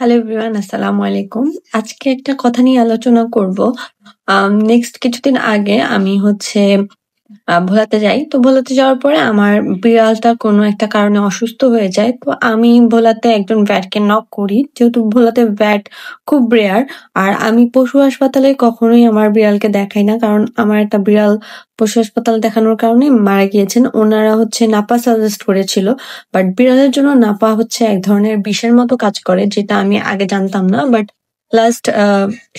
Hello everyone, আসসালামু আলাইকুম। আজকে একটা কথা নিয়ে আলোচনা করব। নেক্সট কিছুদিন আগে আমি ভোলাতে যাই। তো ভোলাতে যাওয়ার পরে আমার বিড়ালটা কোনো একটা কারণে অসুস্থ হয়ে যায়। তো আমি ভোলাতে একজন ভেটকে নক করি। যেহেতু ভোলাতে ভেট খুব রেয়ার, আর আমি পশু হাসপাতালে কখনোই আমার বিড়ালকে দেখাই না। কারণ আমার একটা বিড়াল পশু হাসপাতাল দেখানোর কারণে মারা গিয়েছেন। ওনারা নাপা সাজেস্ট করেছিল। বাট বিড়ালের জন্য নাপা এক ধরনের বিষের মতো কাজ করে, যেটা আমি আগে জানতাম না। বাট লাস্ট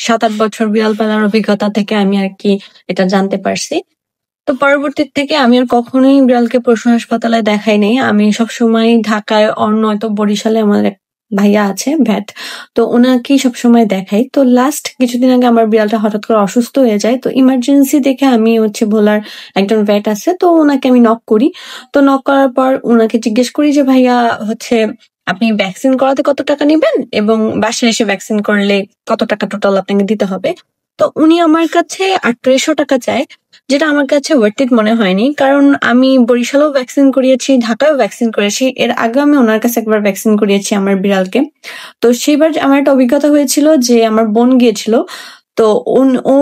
7-8 বছর বিড়াল পালার অভিজ্ঞতা থেকে আমি আরকি এটা জানতে পারছি। তো পরবর্তী থেকে আমি আর কখনোই বিড়ালকে পশু হাসপাতালে দেখাই নাই। আমি সবসময় ঢাকায় নয়তো বরিশালে আমার এক ভাইয়া আছে ভ্যাট, তো ওনাকেই সবসময় দেখাই। তো লাস্ট কিছুদিন আগে আমার বিড়ালটা হঠাৎ করে অসুস্থ হয়ে যায়। তো ইমার্জেন্সি দেখে আমি ভোলার একজন ভ্যাট আছে, তো ওনাকে আমি নক করি। তো নক করার পর ওনাকে জিজ্ঞেস করি যে ভাইয়া আপনি ভ্যাকসিন করাতে কত টাকা নিবেন এবং বাসায় এসে ভ্যাকসিন করলে কত টাকা টোটাল আপনাকে দিতে হবে। তো উনি আমার কাছে 3800 টাকা চায়, যেটা আমার কাছে ওয়ার্থ ইট মনে হয়নি। কারণ আমি বরিশালেও ভ্যাকসিন করিয়েছি, ঢাকায়ও ভ্যাকসিন করেছি। এর আগে আমি ওনার কাছে একবার ভ্যাকসিন করিয়েছি আমার বিড়ালকে। তো সেইবার আমার একটা অভিজ্ঞতা হয়েছিল যে আমার বোন গিয়েছিল, তো ও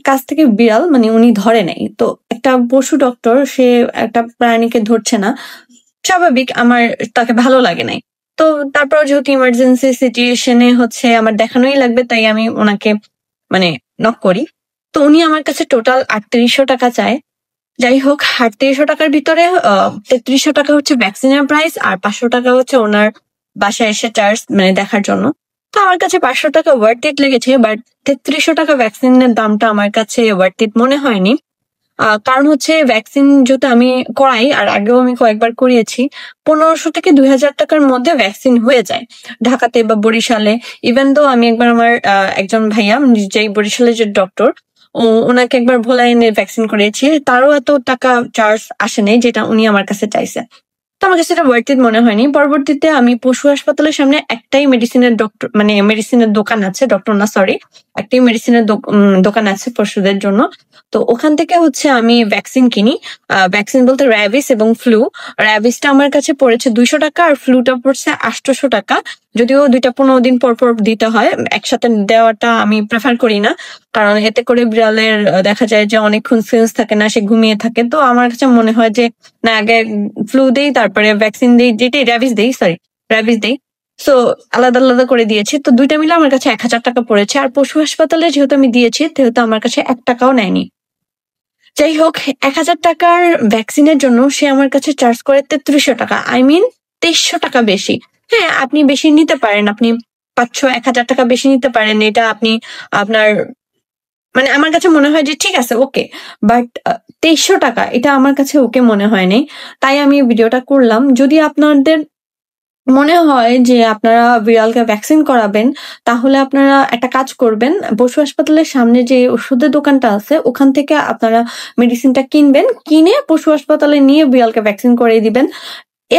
কাছ থেকে বিড়াল উনি ধরে নাই। তো একটা পশু ডক্টর, সে একটা প্রাণীকে ধরছে না, স্বাভাবিক আমার তাকে ভালো লাগে নাই। তো তারপর যেহেতু ইমার্জেন্সি সিচুয়েশনে আমার দেখানোই লাগবে, তাই আমি ওনাকে নক করি। তো উনি আমার কাছে টোটাল 3800 টাকা চায়। যাই হোক, 3800 টাকার ভিতরে 3300 টাকা ভ্যাকসিনের প্রাইস, আর 500 টাকা ওনার বাসায় এসে চার্জ দেখার জন্য। তো আমার কাছে 500 টাকা ওয়ার্থ ইট লেগেছে, বাট 3300 টাকা ভ্যাকসিনের দামটা আমার কাছে ওয়ার্থ ইট মনে হয়নি। কারণ ভ্যাকসিন যেহেতু আমি করাই, আর আগেও আমি কয়েকবার করিয়েছি, 1500 থেকে 2000 টাকার মধ্যে ভ্যাকসিন হয়ে যায় ঢাকাতে বা বরিশালে। ইভেন তো আমি একবার আমার একজন ভাইয়া, যেই বরিশালের যে ডক্টর, ওনাকে একবার ভোলায় এনে ভ্যাকসিন করিয়েছি, তারও এত টাকা চার্জ আসে নাই যেটা উনি আমার কাছে চাইছে। তো আমার কাছে এটা ওয়ার্থ ইট মনে হয়নি। পরবর্তীতে আমি পশু হাসপাতালের সামনে একটাই মেডিসিনের ডক্টর মেডিসিনের দোকান আছে, ডক্টর না সরি, একটাই মেডিসিনের দোকান আছে পশুদের জন্য। তো ওখান থেকে আমি ভ্যাকসিন কিনি। ভ্যাকসিন বলতে র্যাবিস এবং ফ্লু। র্যাবিসটা আমার কাছে পড়েছে 200 টাকা, আর ফ্লুটা পড়ছে 800 টাকা। যদিও 2-15 দিন পর পর দিতে হয়, একসাথে দেওয়াটা আমি প্রেফার করি না। কারণ এতে করে বিড়ালের দেখা যায় যে অনেকক্ষণ সেন্স থাকে না, সে ঘুমিয়ে থাকে। তো আমার কাছে মনে হয় যে না, আগে ফ্লু দেই, তারপরে ভ্যাকসিন দেই, যেটাই র্যাবিস দেই, র্যাবিস দেই। সো আলাদা আলাদা করে দিয়েছি। তো দুইটা মিলে আমার কাছে 1000 টাকা পড়েছে। আর পশু হাসপাতালে যেহেতু আমি দিয়েছি, সেহেতু আমার কাছে 1 টাকাও নেয়নি। যাই হোক, 1000 টাকার ভ্যাকসিনের জন্য সে আমার কাছে চার্জ করে 3300 টাকা। আই মিন 2300 টাকা বেশি। হ্যাঁ, আপনি বেশি নিতে পারেন, আপনি 500-1000 টাকা বেশি নিতে পারেন। এটা আপনি আপনার আমার কাছে মনে হয় যে ঠিক আছে, ওকে। বাট 2300 টাকা এটা আমার কাছে ওকে মনে হয়নি। তাই আমি ভিডিওটা করলাম। যদি আপনাদের মনে হয় যে আপনারা বিড়ালকে ভ্যাকসিন করাবেন, তাহলে আপনারা একটা কাজ করবেন, পশু হাসপাতালের সামনে যে ওষুধের দোকানটা আছে ওখান থেকে আপনারা মেডিসিনটা কিনবেন, কিনে পশু হাসপাতালে নিয়ে বিড়ালকে ভ্যাকসিন করিয়ে দিবেন।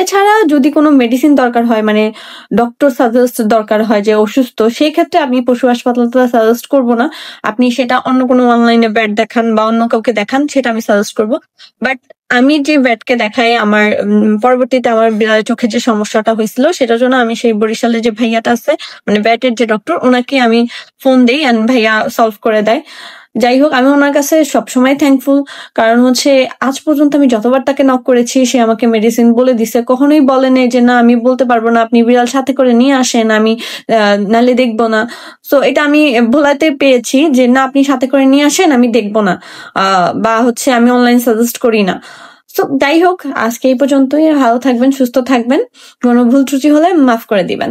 এছাড়া যদি কোনো মেডিসিন দরকার হয়, ডক্টর সাজেস্ট দরকার হয় যে অসুস্থ, সেই ক্ষেত্রে আমি পশু হাসপাতালটা সাজেস্ট করব না। আপনি সেটা অন্য কোনো অনলাইনে ভেট দেখান বা অন্য কাউকে দেখান, সেটা আমি সাজেস্ট করব। বাট আমি যে ভেটকে দেখাই, আমার পরবর্তীতে আমার বিড়ালের চোখে যে সমস্যাটা হয়েছিল, সেটার জন্য আমি সেই বরিশালে যে ভাইয়াটা আছে, ভেটের যে ডক্টর, ওনাকে আমি ফোন দিই, এন্ড ভাইয়া সলভ করে দেয়। যাই হোক, আমি ওনার কাছে সবসময় থ্যাঙ্কফুল। কারণ আজ পর্যন্ত আমি যতবার তাকে নক করেছি, সে আমাকে মেডিসিন বলে দিছে। কখনোই বলে নেই যে না আমি বলতে পারবো না, আপনি বিড়াল সাথে করে নিয়ে আসেন, আমি নালে দেখবো না। সো এটা আমি ভোলাতে পেয়েছি যে না, আপনি সাথে করে নিয়ে আসেন, আমি দেখবো না, বা আমি অনলাইন সাজেস্ট করি না। সো যাই হোক, আজকে এই পর্যন্তই। ভালো থাকবেন, সুস্থ থাকবেন। কোনো ভুল ত্রুটি হলে মাফ করে দিবেন।